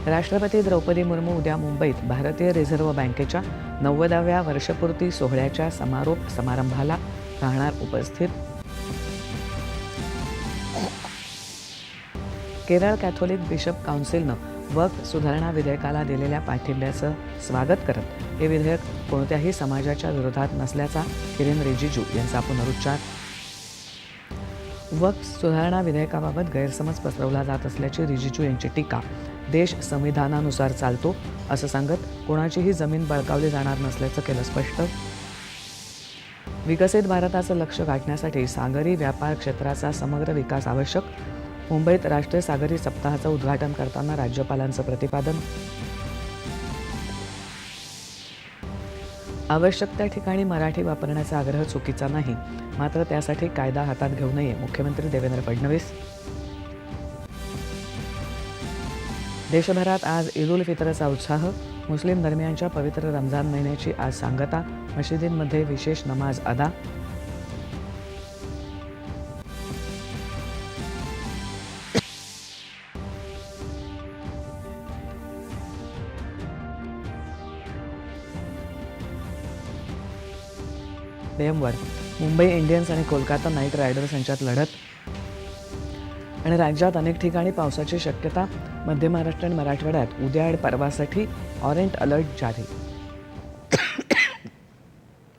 राष्ट्रपती द्रौपदी मुर्मू उद्या मुंबईत भारतीय रिझर्व्ह बँकेच्या 90व्या वर्षपूर्ती सोहळ्याच्या समारोप समारंभाला राहणार उपस्थित. केरळ कॅथोलिक बिशप काउन्सिलनं वक्फ सुधारणा विधेयकाला दिलेल्या पाठिंब्याचं स्वागत करत हे विधेयक कोणत्याही समाजाच्या विरोधात नसल्याचा किरेन रिजिजू यांचा पुनरुच्चार. वक्फ सुधारणा विधेयकाबाबत गैरसमज पसरवला जात असल्याची रिजिजू यांची टीका. देश संविधानानुसार चालतो असं सांगत कोणाचीही जमीन बळकावली जाणार नसल्याचं केलं स्पष्ट. विकसित भारताचं लक्ष्य गाठण्यासाठी सागरी व्यापार क्षेत्राचा समग्र विकास आवश्यक. मुंबईत राष्ट्रीय सागरी सप्ताहाचं उद्घाटन करताना राज्यपालांचं प्रतिपादन. आवश्यक त्या ठिकाणी मराठी वापरण्याचा आग्रह चुकीचा नाही, मात्र त्यासाठी कायदा हातात घेऊ नये, मुख्यमंत्री देवेंद्र फडणवीस. देशभरात आज ईद उल फित्रचा उत्साह. मुस्लिम धर्मियांच्या पवित्र रमजान महिन्याची आज सांगता. मशिदींमध्ये विशेष नमाज अदा. वर मुंबई इंडियन्स आणि कोलकाता नाईट रायडर्स यांच्यात लढत. आणि राज्यात अनेक ठिकाणी पावसाची शक्यता. मध्य महाराष्ट्र आणि मराठवाड्यात उद्या आणि परवासाठी ऑरेंज अलर्ट जारी.